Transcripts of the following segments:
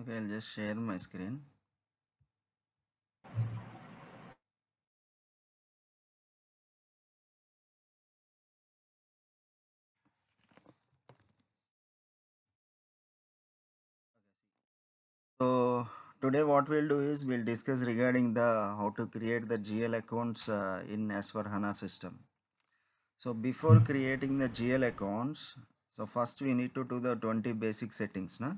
Okay, I'll just share my screen. So today what we'll do is we'll discuss regarding the how to create the GL accounts in S/4HANA system. So before creating the GL accounts, so first we need to do the 20 basic settings, na?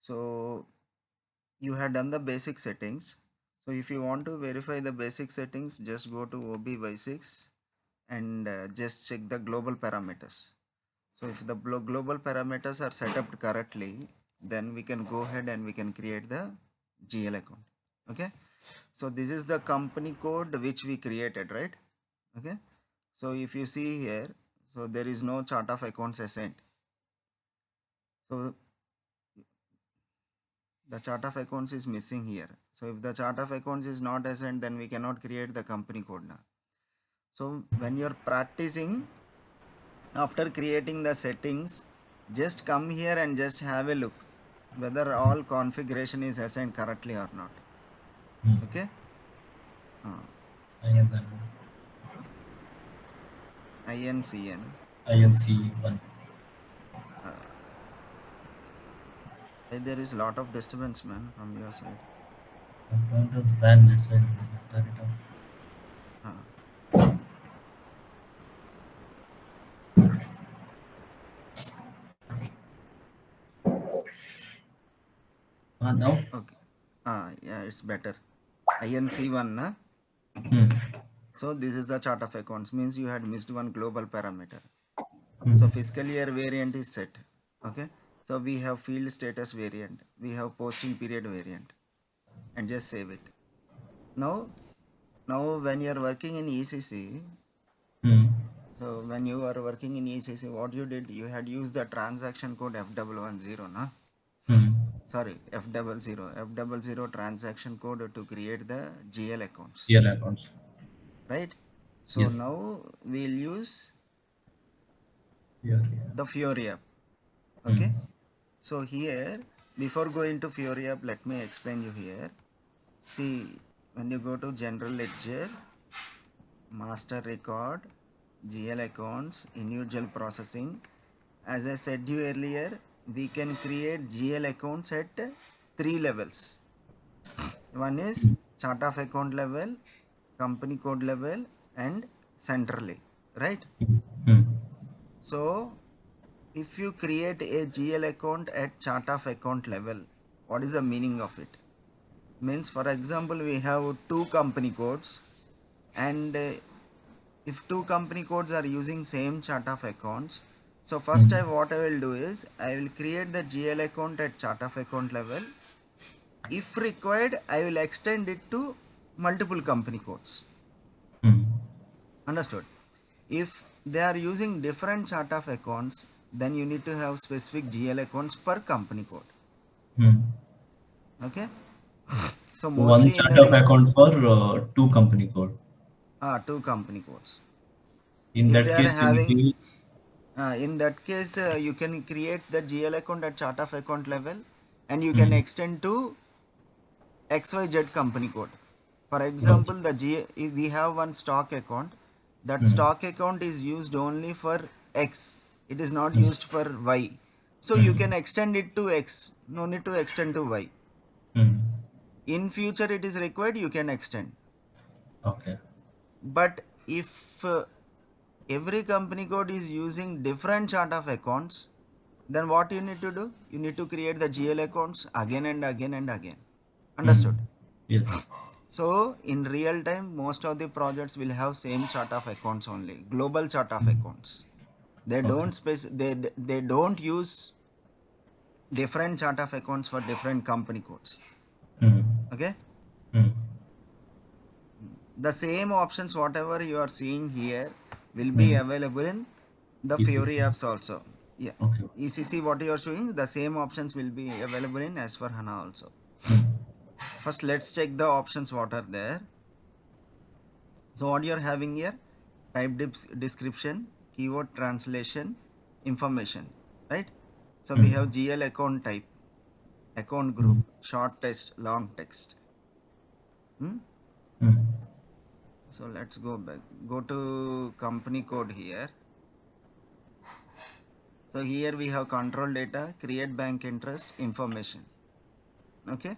So you had done the basic settings. So if you want to verify the basic settings, just go to OBY6 and just check the global parameters. So if the global parameters are set up correctly, then we can go ahead and we can create the GL account. Okay. So this is the company code which we created, right? Okay. So if you see here, so there is no chart of accounts assigned. So the chart of accounts is missing here. So if the chart of accounts is not assigned, then we cannot create the company code now. So when you're practicing, after creating the settings, just come here and just have a look whether all configuration is assigned correctly or not. Okay. INC INCN. INC1. There is a lot of disturbance, man, from your side. I'm going to ban it side. Turn it off. uh, Now? okay. Yeah, it's better. INC1 na? Hmm. So this is the chart of accounts, means you had missed one global parameter. Hmm. So fiscal year variant is set. Okay. So we have field status variant, we have posting period variant, and just save it. Now when you are working in ECC, Hmm. so when you are working in ECC, what you did, you had used the transaction code F010, na? Hmm. Sorry, F00 transaction code to create the GL accounts, Real accounts. right? So Yes. now we'll use Here. the Fiori app. Hmm. Okay. So here, before going to Fiori app, let me explain you here. See, when you go to General Ledger, Master Record, GL accounts, individual processing, as I said you earlier, we can create GL accounts at three levels. One is chart of account level, company code level, and centrally, right? Hmm. So if you create a GL account at chart of account level, what is the meaning of it? Means, for example, we have two company codes, and if two company codes are using same chart of accounts, so first Hmm. time what I will do is I will create the GL account at chart of account level. If required, I will extend it to multiple company codes. Hmm. Understood? If they are using different chart of accounts, then you need to have specific GL accounts per company code. Hmm. Okay. So One mostly in chart the of account for two company code. two company codes. In If they that are case, you need to having, use. in that case, you can create the GL account at chart of account level, and you can Hmm. extend to XYZ company code. For Okay. example, if we have one stock account, that Hmm. stock account is used only for X. It is not Hmm. used for Y. So you Hmm. can extend it to X. No need to extend to Y. Hmm. In future, it is required, you can extend. Okay. But if every company code is using different chart of accounts, then what you need to do? You need to create the GL accounts again and again and again. Hmm. Understood? Yes. So in real time, most of the projects will have same chart of accounts only, global chart of Hmm. accounts. They Okay. don't they don't use different chart of accounts for different company codes. Hmm. Okay, Hmm. the same options whatever you are seeing here will be Hmm. available in the Fiori ECC. apps also. Yeah, Okay. ECC what you are showing, the same options will be available in S/4HANA also. Hmm. First, let's check the options what are there. So what you're having here, type description, keyword translation, information, right? So we Hmm. have GL account type. account group, Hmm. short text, long text. Hmm? Hmm. So let's go back. Go to company code here. So here we have control data, create bank interest, information. Okay.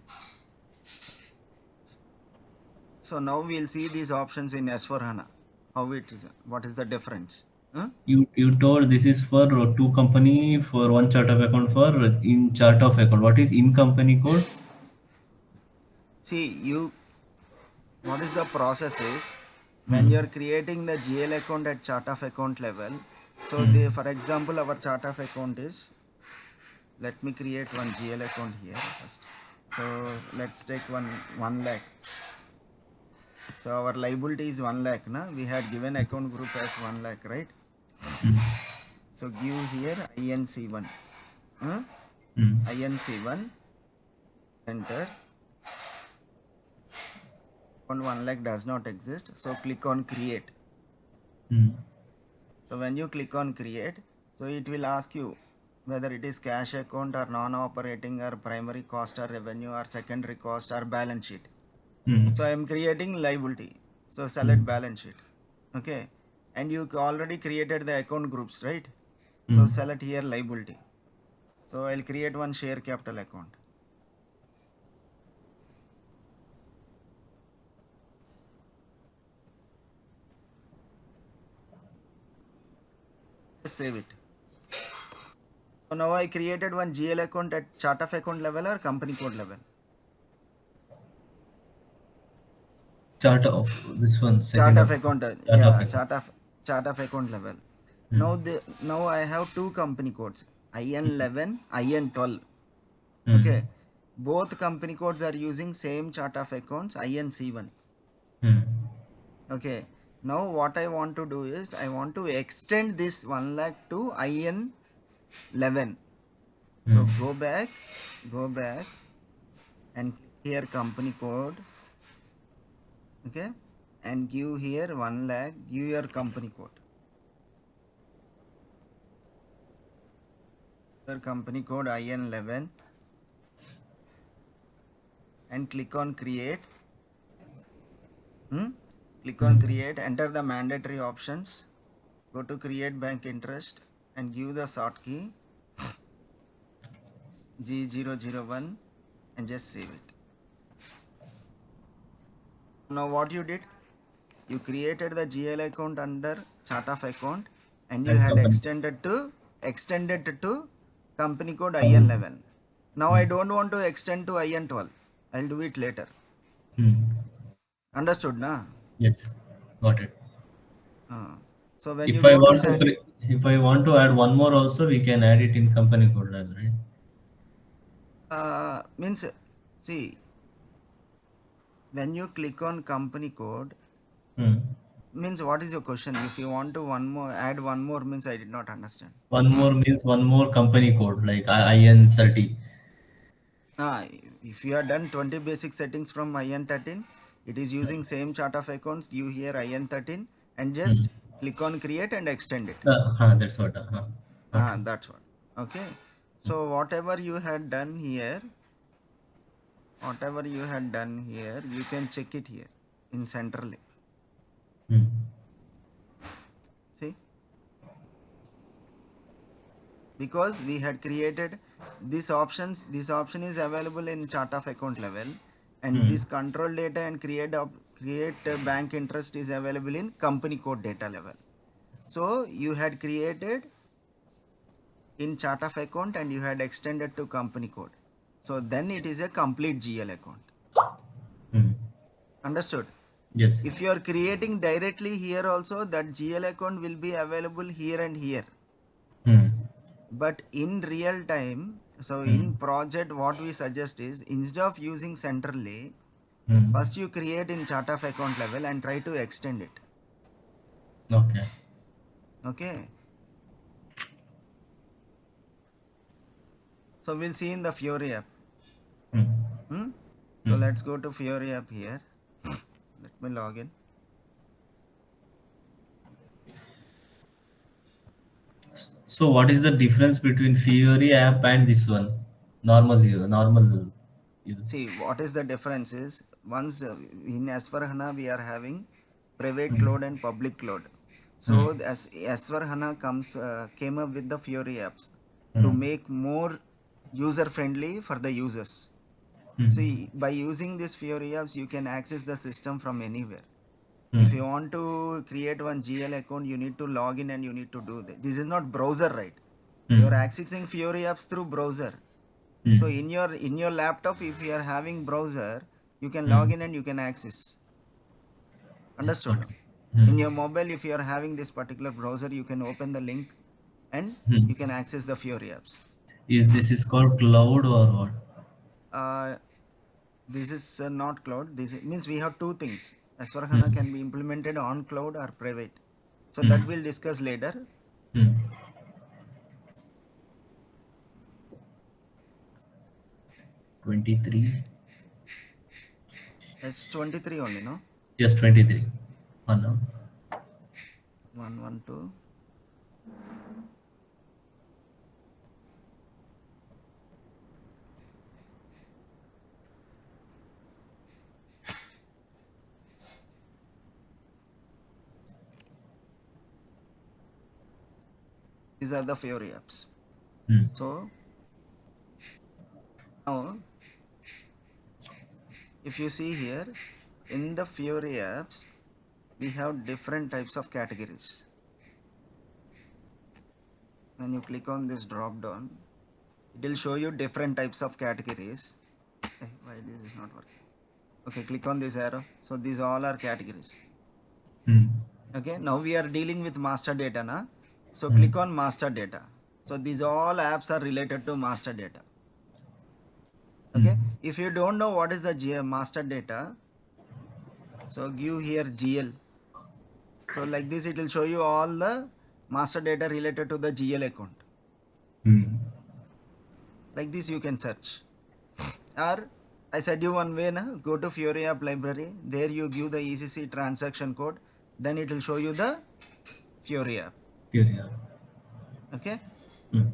So now we'll see these options in S4 HANA. How it is, what is the difference? Huh? You told this is for two company for one chart of account for in chart of account. What is in company code? See, what is the process is when Hmm. you're creating the GL account at chart of account level. So Hmm. they, for example, our chart of account is, let me create one GL account here first. So let's take 1 lakh. So our liability is 1 lakh. Na? We had given account group as 1 lakh, right? Hmm. So give here INC1. Huh? Hmm. INC1, enter. On 1 lakh does not exist. So click on create. Hmm. So when you click on create, so it will ask you whether it is cash account or non-operating or primary cost or revenue or secondary cost or balance sheet. Hmm. So I am creating liability. So Hmm. select balance sheet. Okay. And you already created the account groups, right? So Hmm. select here liability. So I'll create one share capital account. Just save it. So now I created one GL account at chart of account level or company code level. Chart of this one Chart second of of account, chart of yeah, account. chart of account level. Hmm. Now I have two company codes, IN11, IN12. Hmm. Okay, both company codes are using same chart of accounts, INC1. Hmm. Okay, now what I want to do is I want to extend this 1 lakh to IN11. Hmm. So go back and click here company code. Okay, and give here 1 lakh, give your company code. Your company code IN11 and click on create. Hmm? Click on Hmm. create, enter the mandatory options, go to create bank interest and give the sort key G001 and just save it. Now what you did, you created the GL account under chart of account and you And had company. extended to company code Company. IN11. Now Hmm. I don't want to extend to IN12. I'll do it later. Hmm. Understood, na? Yes, got it. Uh, so when you go to set, If I want to add one more also, we can add it in company code, right? means see, when you click on company code, Hmm. means what is your question? If you want to one more, add one more, means I did not understand. One more means one more company code like IN30. Ah, if you are done 20 basic settings from IN13, it is using same chart of accounts, give here IN13 and Hmm. just click on create and extend it. That's what. Okay. That's what. Okay. So whatever you had done here, you can check it here in centrally. Hmm. See, because we had created this option is available in chart of account level, and Hmm. this control data and create bank interest is available in company code data level. So you had created in chart of account and you had extended to company code, so then it is a complete GL account. Hmm. Understood? Yes. If you are creating directly here also, that GL account will be available here and here. Hmm. But in real time, so Hmm. in project what we suggest is, instead of using centrally, Hmm. first you create in chart of account level and try to extend it. Okay. Okay, so we'll see in the Fiori app. Hmm. Hmm? So Hmm. let's go to Fiori app here. Let me log in. So what is the difference between Fiori app and this one? normal use. See, what is the difference is once in S4HANA we are having private Hmm. cloud and public cloud. Hmm. So as S4HANA came up with the Fiori apps to Hmm. make more user friendly for the users. Hmm. See, by using this Fiori apps, you can access the system from anywhere. Hmm. If you want to create one GL account, you need to log in and you need to do this. This is not browser, right? You Hmm. are accessing Fiori apps through browser. Hmm. So in your laptop, if you are having browser, you can Hmm. log in and you can access. Yes, got Understood? it. In Hmm. your mobile, if you are having this particular browser, you can open the link and Hmm. you can access the Fiori apps. Is this is called cloud or what? Uh, this is not cloud. Means we have two things. S4HANA Hmm. can be implemented on cloud or private. So Hmm. that we'll discuss later. Hmm. 23. S23 only, no? Yes, 23. Oh, no. 112. These are the Fiori apps. Hmm. So now, if you see here, in the Fiori apps, we have different types of categories. When you click on this drop down, it will show you different types of categories. Why this is not working? Okay, click on this arrow. So these all are categories. Hmm. Okay, now we are dealing with master data, na? So Hmm. click on master data. So these all apps are related to master data. Hmm. Okay, if you don't know what is the master data, so give here GL. So like this, it will show you all the master data related to the GL account. Hmm. Like this, you can search. Or I said you one way, na? Go to Fiori app library. There you give the ECC transaction code. Then it will show you the Fiori app. Here, yeah. Okay. Hmm.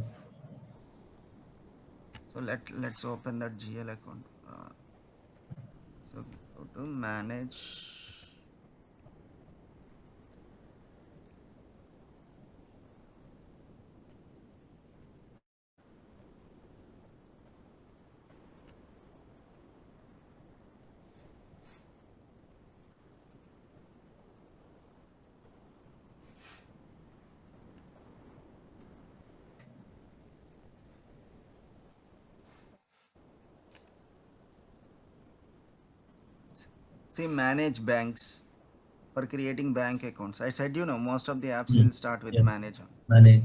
So let's open that GL account. So go to manage. See, manage banks for creating bank accounts. I said most of the apps Hmm. will start with Yeah. manage on. Manage.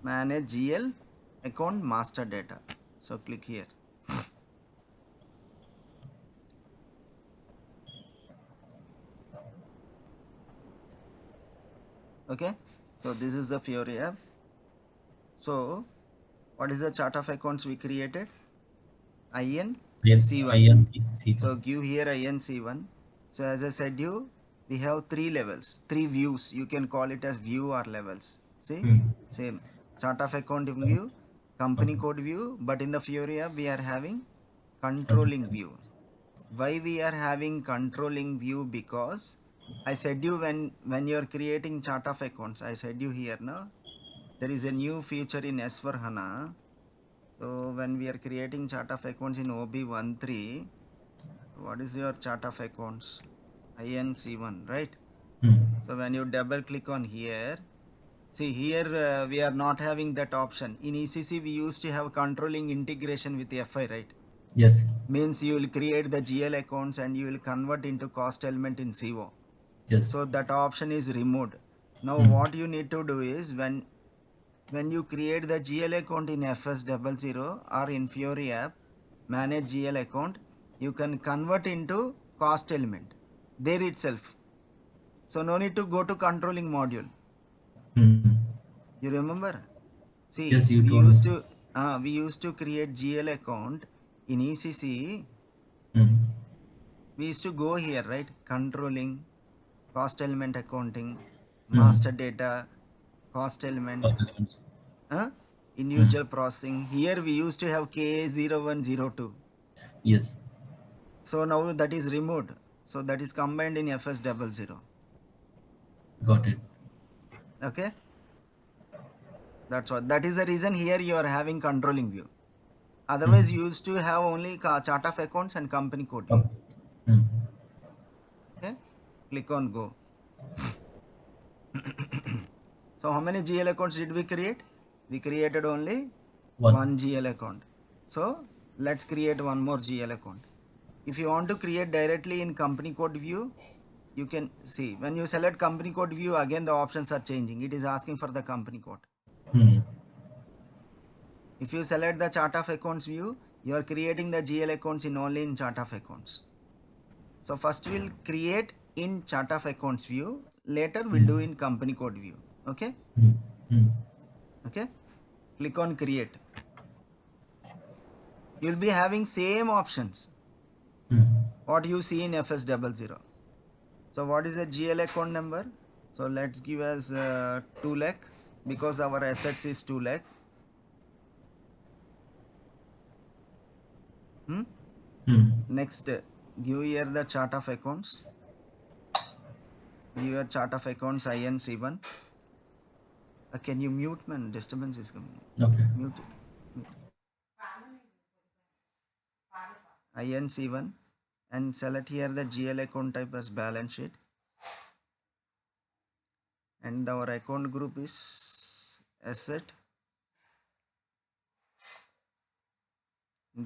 Manage GL account master data. So click here. Okay. So this is the Fiori app. So what is the chart of accounts we created? IN Yes, C1. INC C1. So give here IN C1. So as I said we have three levels, three views. You can call it as view or levels. See, Hmm. same chart of account view, company Okay. code view, but in the Fiori app we are having Control. controlling view. Why we are having controlling view? Because I said when you are creating chart of accounts, I said here now there is a new feature in S4HANA. So when we are creating chart of accounts in OB13, what is your chart of accounts? INC1, right? Hmm. So when you double click on here, see here we are not having that option. In ECC we used to have controlling integration with FI, right? Yes. Means you will create the GL accounts and you will convert into cost element in CO. Yes. So that option is removed. Now Hmm. what you need to do is when you create the GL account in FS00 or in Fiori app, manage GL account, you can convert into cost element there itself. So no need to go to controlling module. Hmm. You remember? See, Yes, you told me. we used to create GL account in ECC. Hmm. We used to go here, right? Controlling, cost element accounting, Hmm. master data, cost element. Okay. Huh? individual processing. Here we used to have KA0102. Yes. So now that is removed. So that is combined in FS00. Got it. Okay. That's what. That is the reason here you are having controlling view. Otherwise, you used to have only chart of accounts and company code view. Up. Hmm. Okay. Click on go. So how many GL accounts did we create? We created only One. one GL account. So let's create one more GL account. If you want to create directly in company code view, you can see when you select company code view, again the options are changing. It is asking for the company code. Hmm. If you select the chart of accounts view, you are creating the GL accounts in only in chart of accounts. So first we'll create in chart of accounts view. Later we'll Hmm. do in company code view. Okay. Hmm. Hmm. Okay. Click on create. You'll be having same options Hmm. what you see in FS00. So what is the GL account number? So let's give as 2 lakh because our assets is 2 lakh. Hmm? Hmm. Next, give here the chart of accounts. Give your chart of accounts INC1. Can you mute man? Disturbance is coming. Okay. Mute it. INC1 and select here the GL account type as balance sheet. And our account group is asset.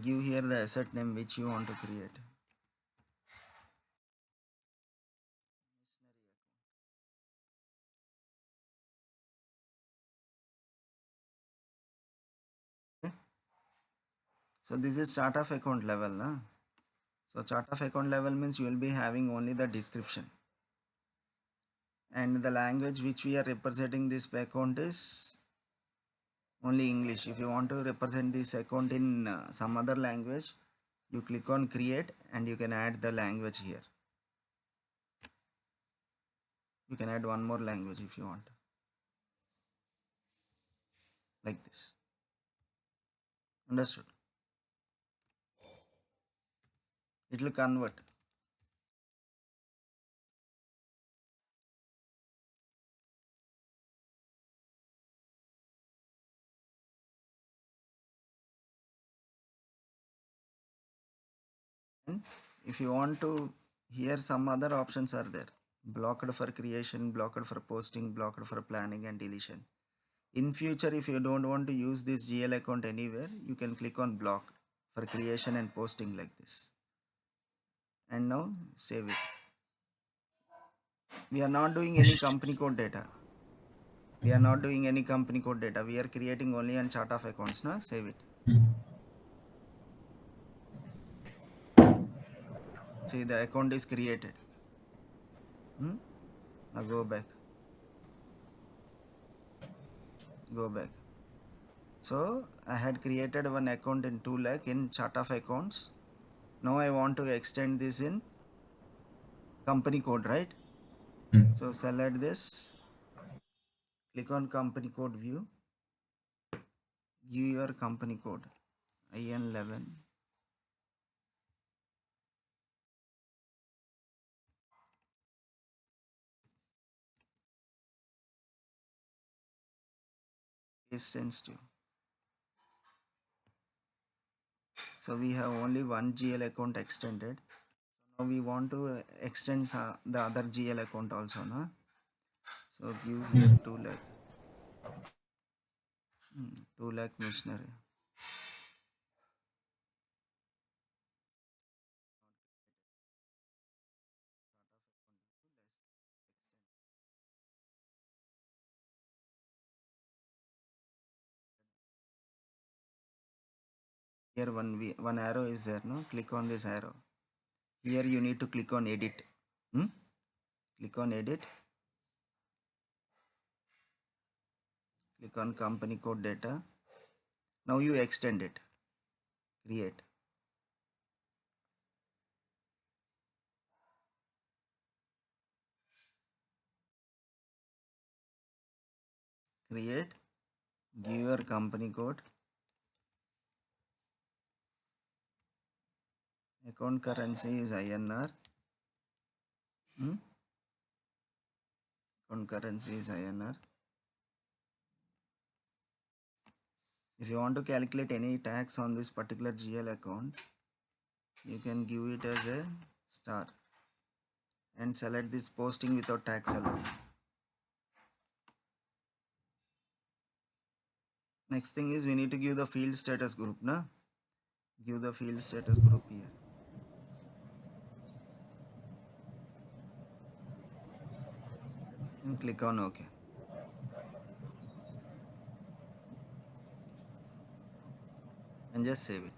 Give here the asset name which you want to create. Okay. So this is chart of account level. Na? So chart of account level means you will be having only the description. And the language which we are representing this account is only English. If you want to represent this account in some other language, you click on create and you can add the language here. You can add one more language if you want, like this. Understood? It will convert. And if you want to, here some other options are there. Blocked for creation, blocked for posting, blocked for planning and deletion. In future, if you don't want to use this GL account anywhere, you can click on block for creation and posting like this. And now save it. We are not doing any company code data. We are not doing any company code data. We are creating only on chart of accounts. Now save it. Hmm. See the account is created. Hmm? Now go back. Go back. So I had created one account in 2 lakh in chart of accounts. Now I want to extend this in company code, right? Hmm. So select this, click on company code view, give your company code IN11. Is sensitive. So we have only one GL account extended. Now we want to extend the other GL account also, no? So give here Hmm. 2 lakh. 2 lakh missionary. Here one arrow is there, no? Click on this arrow. Here you need to click on edit. Hmm? Click on edit. Click on company code data. Now you extend it. Create. Create. Give your company code. Account currency is INR. Hmm? Account currency is INR. If you want to calculate any tax on this particular GL account, you can give it as a star and select this posting without tax allowed. Next thing is we need to give the field status group. Na? Give the field status group here and click on OK and just save it.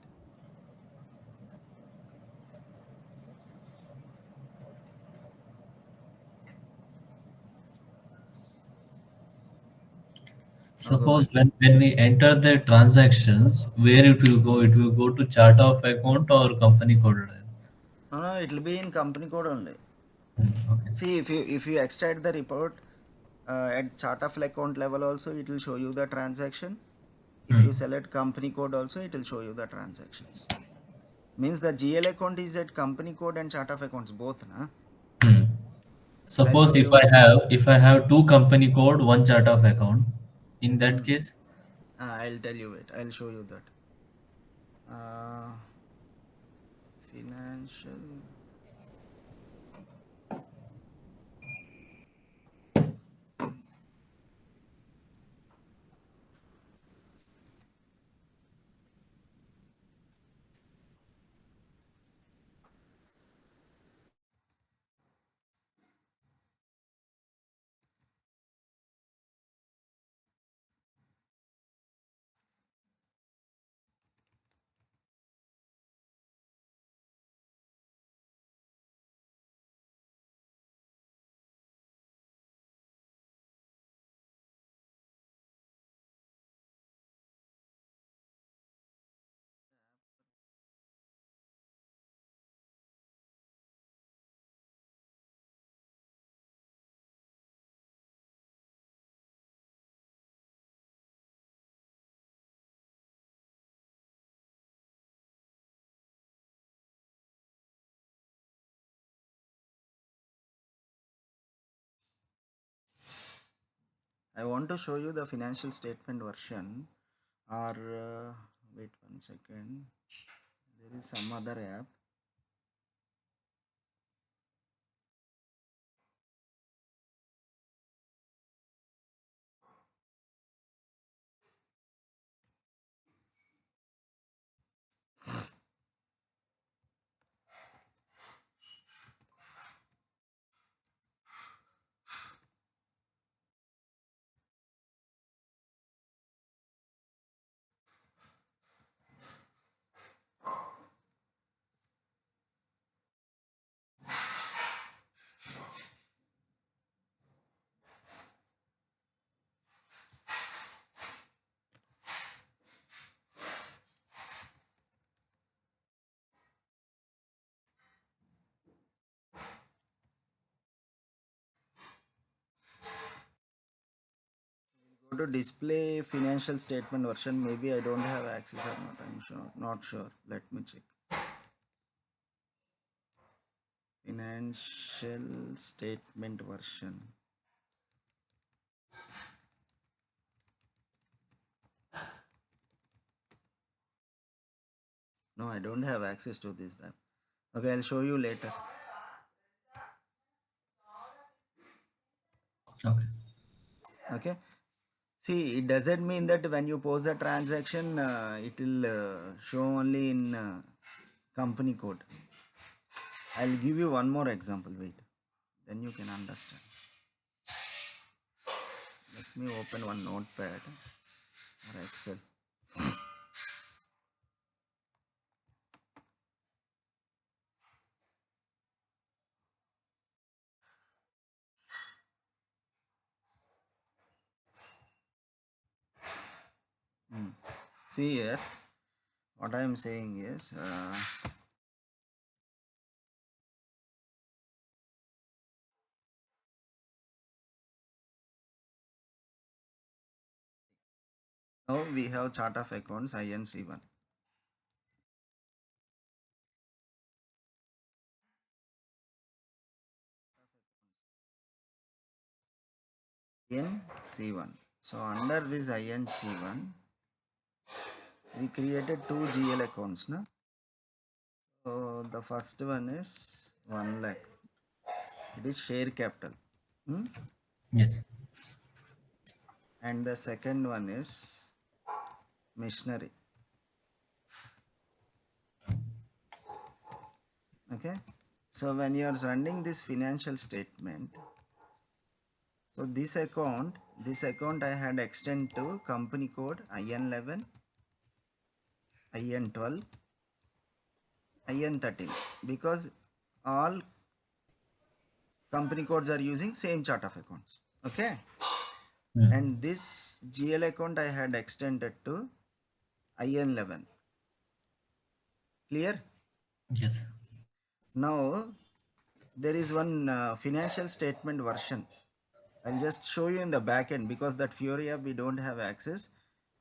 Now go Suppose back. when we enter the transactions, where it will go? It will go to chart of account or company code. No, no, it will be in company code only. Okay. See, if you extract the report at chart of account level also, it will show you the transaction. If Hmm. you select company code also, it will show you the transactions. Means the GL account is at company code and chart of accounts both. Na? Hmm. I'll Suppose show you. if I have two company code, one chart of account, in that case, I'll tell you it. I'll show you that. Financial. I want to show you the financial statement version. Or wait 1 second. There is some other app. Go to display financial statement version. Maybe I don't have access or not. I'm sure. Not sure. Let me check. Financial statement version. No, I don't have access to this app. Okay, I'll show you later. okay. Okay. See, it doesn't mean that when you post the transaction, it will show only in company code. I'll give you one more example. Wait, then you can understand. Let me open one notepad or Excel. See here, what I am saying is, Now we have chart of accounts INC1. INC1. So under this INC1, we created two GL accounts. Na? So the first one is 1 lakh. It is share capital. Hmm? Yes. And the second one is machinery. Okay. So when you are running this financial statement, so this account I had extend to company code IN11, IN12, IN13 because all company codes are using same chart of accounts. Okay. Hmm. And this GL account I had extended to IN11. Clear? Yes. Now there is one financial statement version. I'll just show you in the back end because that Fiori app we don't have access.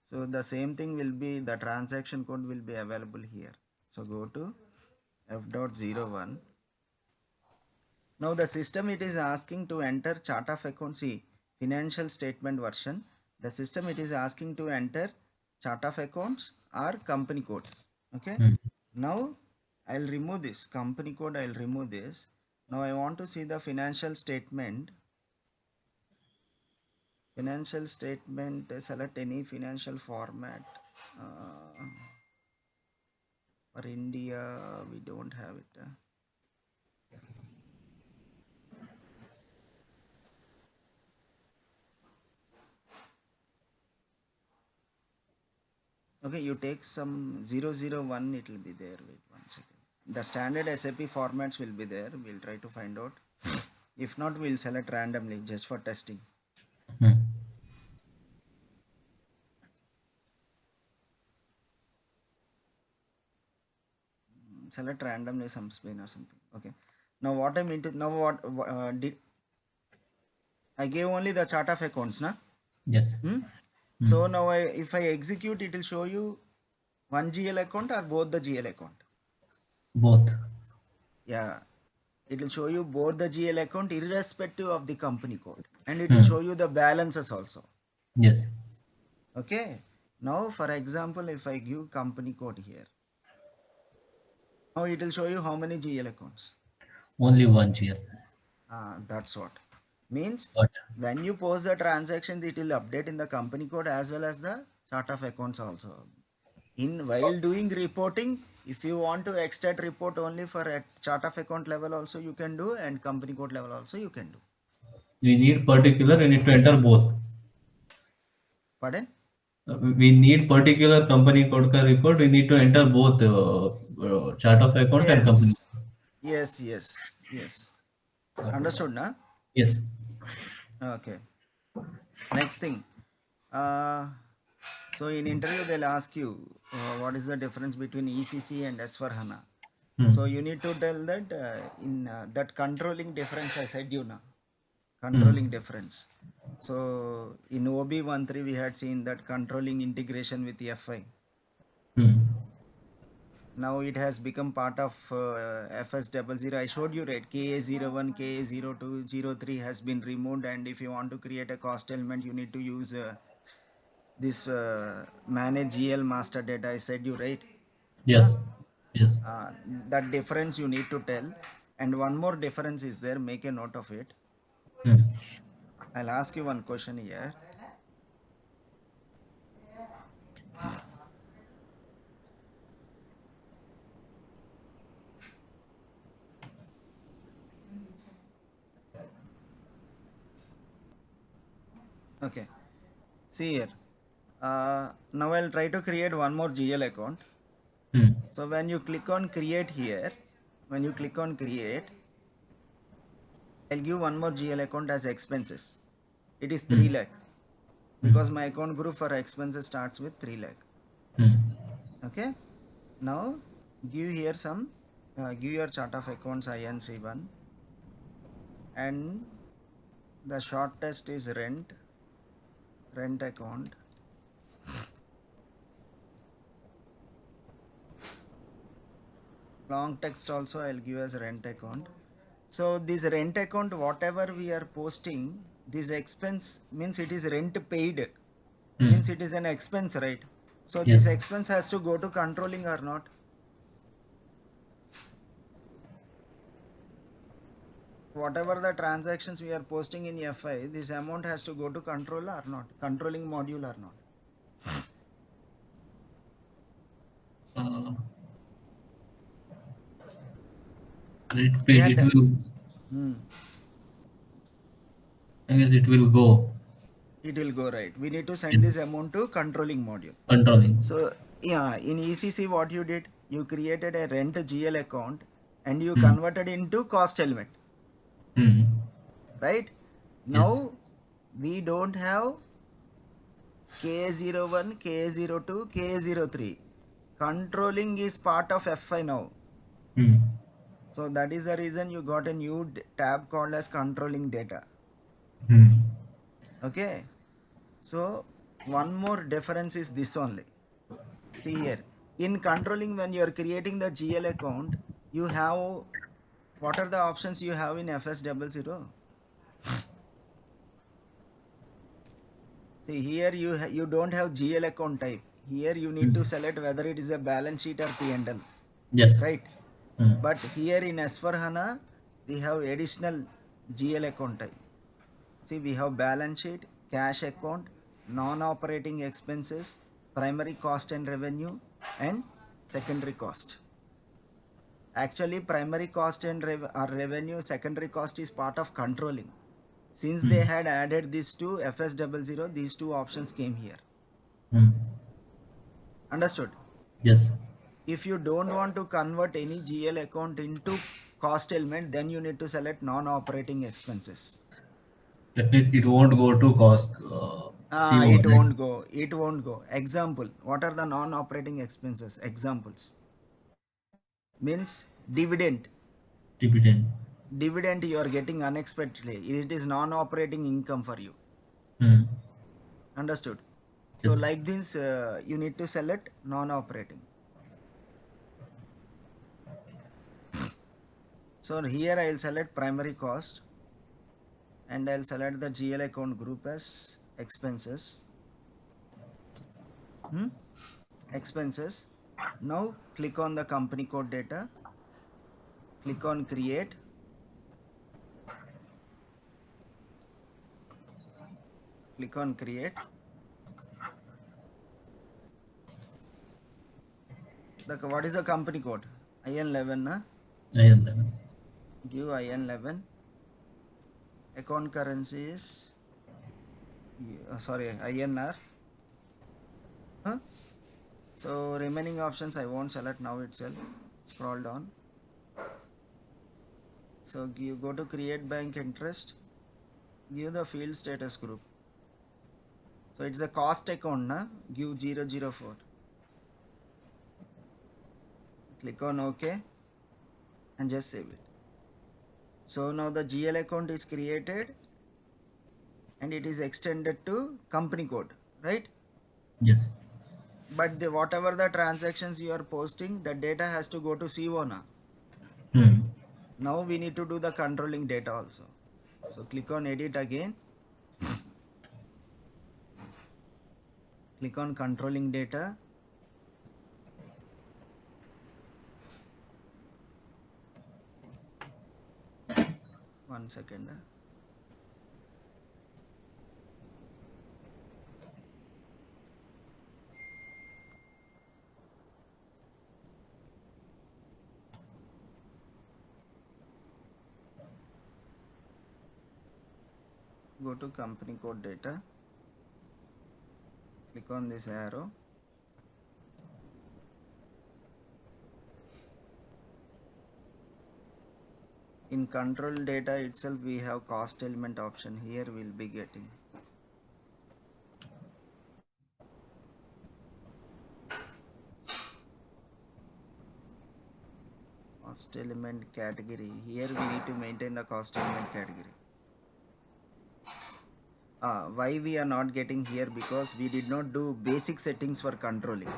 So the same thing will be, the transaction code will be available here. So go to F.01. Now the system, it is asking to enter chart of account. See, financial statement version. The system, it is asking to enter chart of accounts or company code. Okay. Hmm. Now I'll remove this company code. I'll remove this. Now I want to see the financial statement. Financial statement. Select any financial format. Uh, for India, we don't have it. Okay, you take some 001, it will be there. Wait 1 second. The standard SAP formats will be there. We'll try to find out. If not, we'll select randomly just for testing. Hmm. Select randomly some Spain or something. Okay. Now what I mean to, now what did I gave only the chart of accounts, na? Yes. Hmm? Hmm. So now if I execute, it will show you one GL account or both the GL account. Both. Yeah, it will show you both the GL account irrespective of the company code, and it will Hmm. show you the balances also. Yes. Okay. Now for example, if I give company code here, now it will show you how many GL accounts. Only one GL. That's what means. But When you post the transactions, it will update in the company code as well as the chart of accounts also. In while doing reporting, if you want to extract report only for at chart of account level also you can do, and company code level also you can do. we need to enter both. Pardon? We need particular company code ka report. We need to enter both chart of account and company. Yes. Yes. Okay. Understood, na? Yes. Okay. Next thing. Uh, so in interview they'll ask you what is the difference between ECC and S for HANA. Hmm. So you need to tell that in that controlling difference I said you now. Hmm. Controlling difference. So in OB13 we had seen that controlling integration with FI. Hmm. Now it has become part of FS00. I showed you, right? KA01, KA02, 03 has been removed, and if you want to create a cost element, you need to use this manage GL master data. I said you, right? Huh? Yes. Yes. Uh, that difference you need to tell. And one more difference is there. Make a note of it. Hmm. I'll ask you one question here. Okay. See here. Now I'll try to create one more GL account. Hmm. So when you click on create here, when you click on create, I'll give one more GL account as expenses. It is 3 Hmm. lakh Hmm. because my account group for expenses starts with 3 lakh. Hmm. Okay. Now give here some, give your chart of accounts INC1, and the short test is rent account. long text also I'll give as rent account. So this rent account, whatever we are posting, this expense means it is rent paid, means it is an expense, right? So this Yes. expense has to go to controlling or not? Whatever the transactions we are posting in FI, this amount has to go to control or not, controlling module or not? Uh, Rate We paid, had it will, hmm, I guess it will go. it will go, right? We need to send this Yes. amount to controlling module. Controlling. So yeah, in ECC what you did, you created a rent GL account and you Hmm. converted into cost element, Hmm. right? Yes. Now we don't have K01, K02, K03. Controlling is part of FI now. Hmm. So that is the reason you got a new tab called as controlling data. Hmm. Okay. So one more difference is this only. See here, in controlling, when you are creating the GL account, you have, what are the options you have in FS00? See here you don't have GL account type. Here you need to Hmm. select whether it is a balance sheet or P&L, Yes. right? Hmm. But here in S4HANA, we have additional GL account type. See, we have balance sheet, cash account, non-operating expenses, primary cost and revenue, and secondary cost. Actually, primary cost and revenue, secondary cost is part of controlling. Since they Hmm. had added these two FS00, these two options came here. Hmm. Understood? Yes. If you don't want to convert any GL account into cost element, then you need to select non-operating expenses. That means it won't go to cost. CO, It right? won't go. It won't go. Example, what are the non-operating expenses? Examples means dividend. Dividend. Dividend you are getting unexpectedly. It is non-operating income for you. Hmm. Understood? So Yes. like this, you need to select non-operating. So here I will select primary cost and I'll select the GL account group as expenses. Expenses. Now click on the company code data. Click on create. Click on create. What is the company code? IN11. IL11. Give IN11. Account currency is sorry, INR. Huh? So remaining options I won't select now itself. Scroll down. So you go to create bank interest. Give the field status group. So it's a cost account, na? Give 004. Click on OK and just save it. So now the GL account is created and it is extended to company code, right? Yes. But whatever the transactions you are posting, the data has to go to CO now. Hmm. Now we need to do the controlling data also. So click on edit again. Click on controlling data. One second. Go to company code data. Click on this arrow. In control data itself, we have cost element option. Here we'll be getting. Cost element category. Here we need to maintain the cost element category. Why we are not getting here? Because we did not do basic settings for controlling.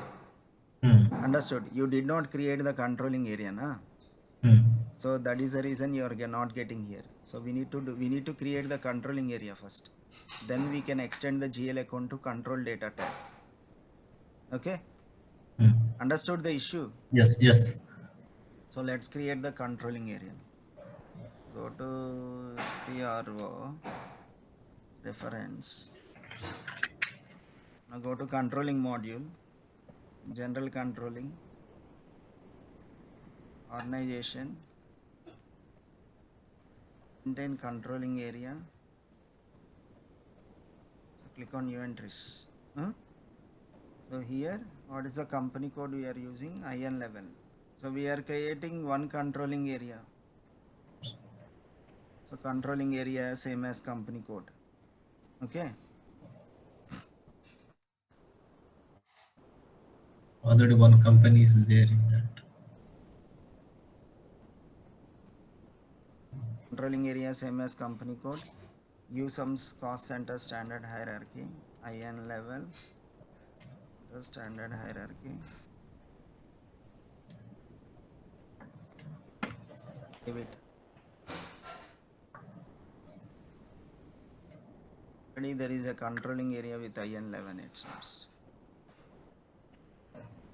Hmm. Understood? You did not create the controlling area, na? Hmm. So that is the reason you are not getting here. So we need to create the controlling area first. Then we can extend the GL account to control data tab. Okay? Hmm. Understood the issue? Yes, yes. So let's create the controlling area. Go to SPRO reference. Now go to controlling module, general controlling, organization, contain controlling area. So click on new entries. Huh? So here, what is the company code we are using? IN11. So we are creating one controlling area. So controlling area same as company code. Okay. Already one company is there in that. Controlling area same as company code. Use some cost center standard hierarchy. IN level standard hierarchy. Save it. Already there is a controlling area with IN11 it seems.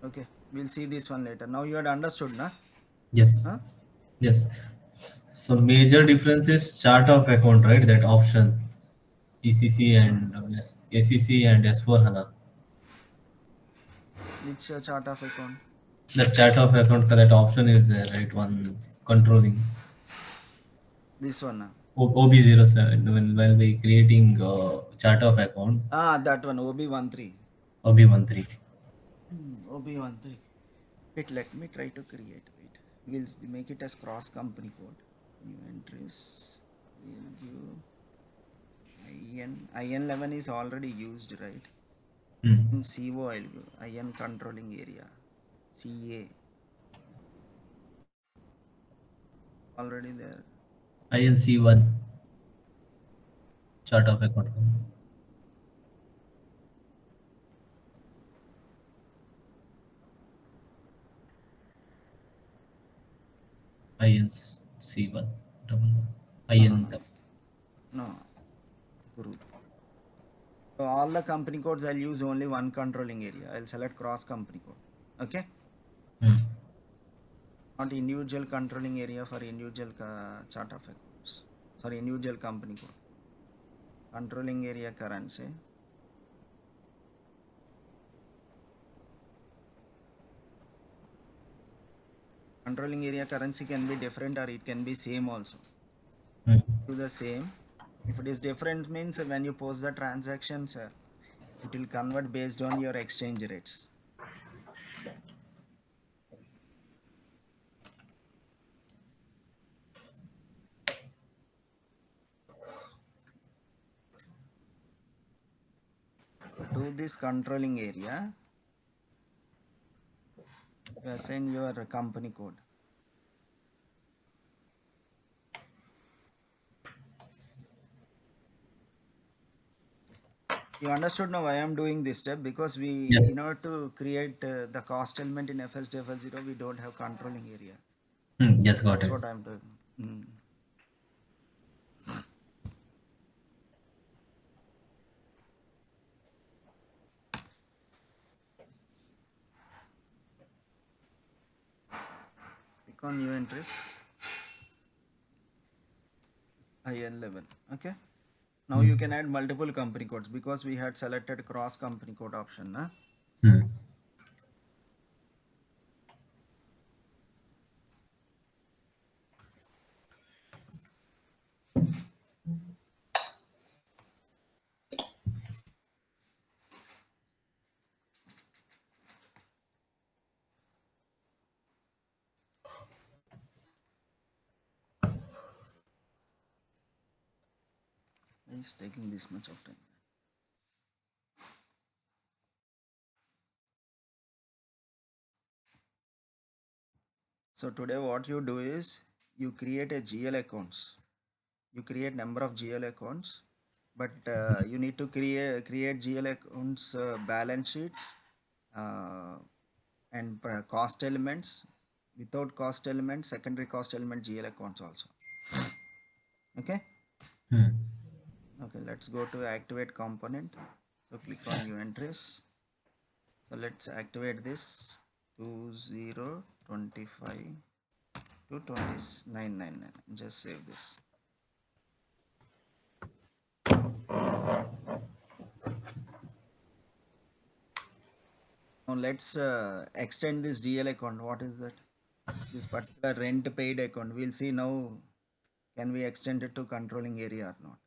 Okay, we'll see this one later. Now you had understood, na? Yes, Huh? yes. So major difference is chart of account, right? That option ECC Which one? and yes, ACC and S4 HANA. Which chart of account? The chart of account का that option is there, right? One controlling This one. OB07 when we creating chart of account That one, OB13. OB13. OB13. Wait, let me try to create. Wait, we'll make it as cross company code. New entries. We'll give IN11 is already used, right? Hmm. In CO, I'll give IN controlling area. CA already there. INC1 chart of account. INC1 double one. No, no, IN no, no. Group. So all the company codes I'll use only one controlling area. I'll select cross company code. Okay. Hmm. Not individual controlling area for individual chart of accounts. Sorry, individual company code. Controlling area currency. Controlling area currency can be different or it can be same also. Hmm. Do the same. If it is different means when you post the transactions, it will convert based on your exchange rates. To this controlling area, you assign your company code. You understood now why I am doing this step, because we, Yes. in order to create the cost element in FSDFL0, we don't have controlling area. Hmm. Yes, got That's it. what I'm doing. Click on new entries, IL11. Okay. Now Hmm. you can add multiple company codes because we had selected cross company code option. Nah? Hmm. It's taking this much of time. So today what you do is you create a GL accounts. You create number of GL accounts, but you need to create GL accounts balance sheets, uh, and cost elements. Without cost element, secondary cost element GL accounts also. Okay. Hmm. Okay, let's go to activate component. So click on new entries. So let's activate this 2025 to 2999. Just save this. Now let's extend this GL account. What is that? This particular rent paid account. We'll see now. Can we extend it to controlling area or not?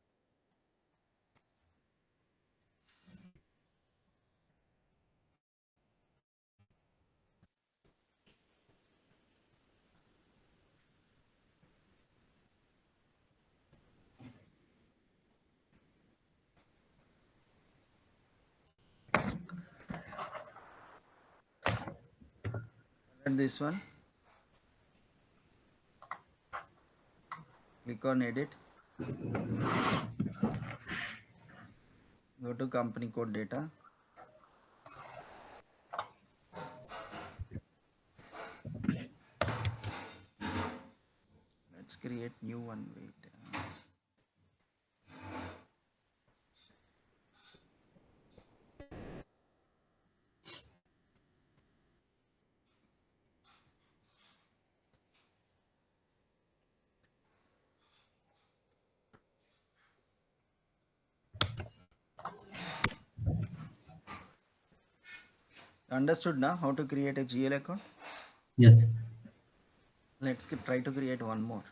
Select this one. Click on edit. Go to company code data. Let's create new one. Wait. Understood now how to create a GL account? Yes. Let's try to create one more.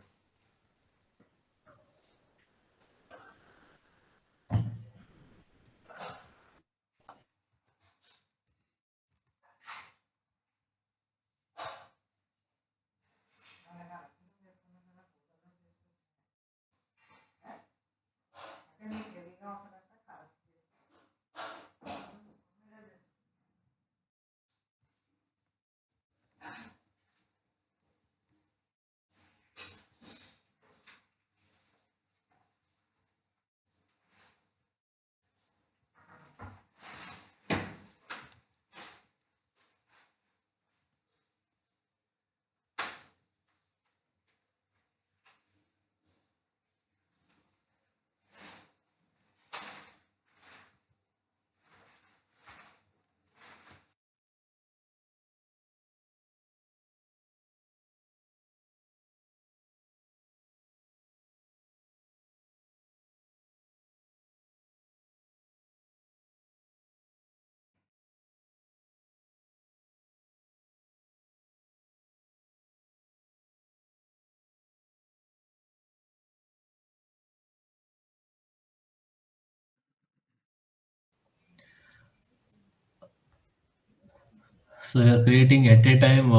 So you're creating at a time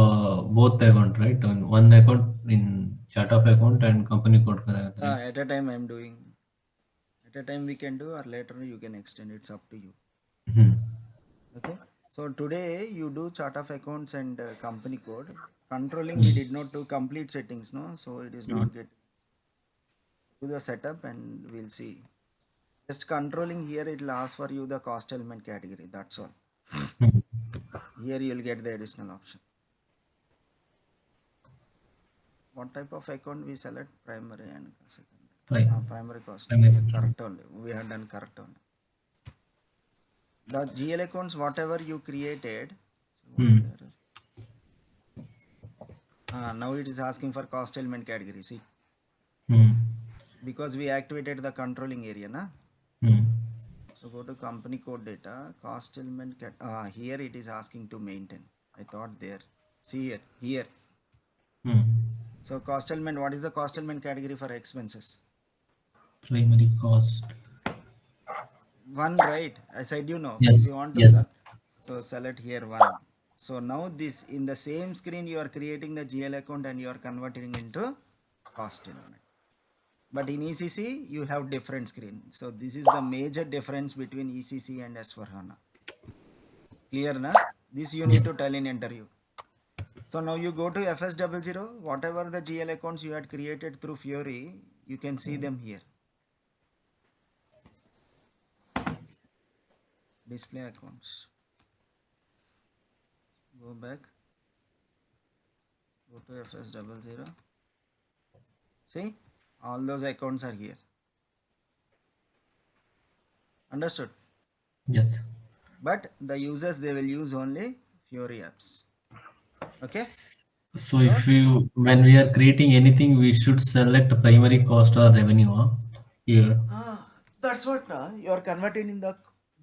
both account, right? On one account in chart of account and company code kada, right? At a time I'm doing. At a time we can do, or later you can extend. It's up to you. Hmm. Okay. So today you do chart of accounts and company code. Controlling we Hmm. did not do complete settings, no. So it is Hmm. not get do the setup and we'll see. Just controlling here it will ask for you the cost element category. That's all. Hmm. Here you'll get the additional option. What type of account we select? Primary and secondary. Right. Primary cost. Primary Yeah, code. correct only. We have done correct only. The GL accounts, whatever you created. So why Hmm. error? Now it is asking for cost element category. See, Hmm. because we activated the controlling area, na? Hmm. So go to company code data, cost element here it is asking to maintain. I thought there. See here. Hmm. So cost element, what is the cost element category for expenses? Primary cost. One, right? I said if Yes. you want to Yes. sell, so select here one. So now this in the same screen you are creating the GL account and you are converting into cost element. But in ECC you have different screen. So this is the major difference between ECC and S4HANA. Clear na? This you need to Yes. tell in interview. So now you go to FS00, whatever the GL accounts you had created through Fiori, you can see them here. Display accounts. Go back. Go to FS00. See, all those accounts are here. Understood? Yes. But the users, they will use only Fiori apps. Okay. So So if you, when we are creating anything, we should select primary cost or revenue, huh? Yeah. that's what you're converting in the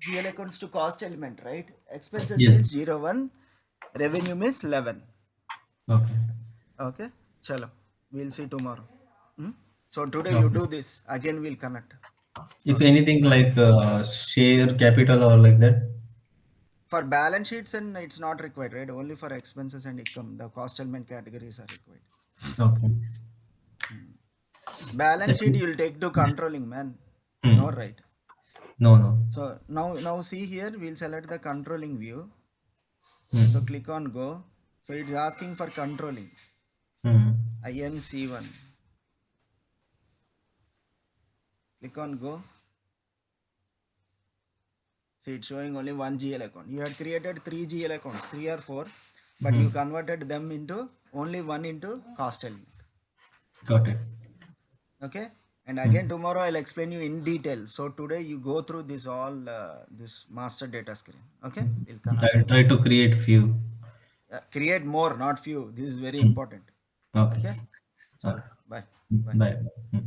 GL accounts to cost element, right? Expenses Yes. means 0 1, revenue means 11. Okay. Okay, chalo, we'll see tomorrow. Hmm? So today you Okay. do this, again we'll connect. If Okay, anything bye. like share capital or like that. For balance sheets and it's not required, right? Only for expenses and income, the cost element categories are required. Okay. Balance That sheet will- you'll take to controlling, man. No, Hmm. right? No, no. So now see here, we'll select the controlling view. So Hmm. click on go. So it's asking for controlling. Hmm. INC1. Click on go. See, it's showing only one GL account. You had created three GL accounts, three or four, but Hmm. you converted them into only one into cost element. Got it. Okay. And again Hmm. tomorrow I'll explain you in detail. So today you go through this all this master data screen. Okay. We'll I connect will try tomorrow. to create few. Create more, not few. This is very Hmm. important. Okay. Okay. Chalo. Okay. Bye. Hmm. Bye. Bye. Hmm.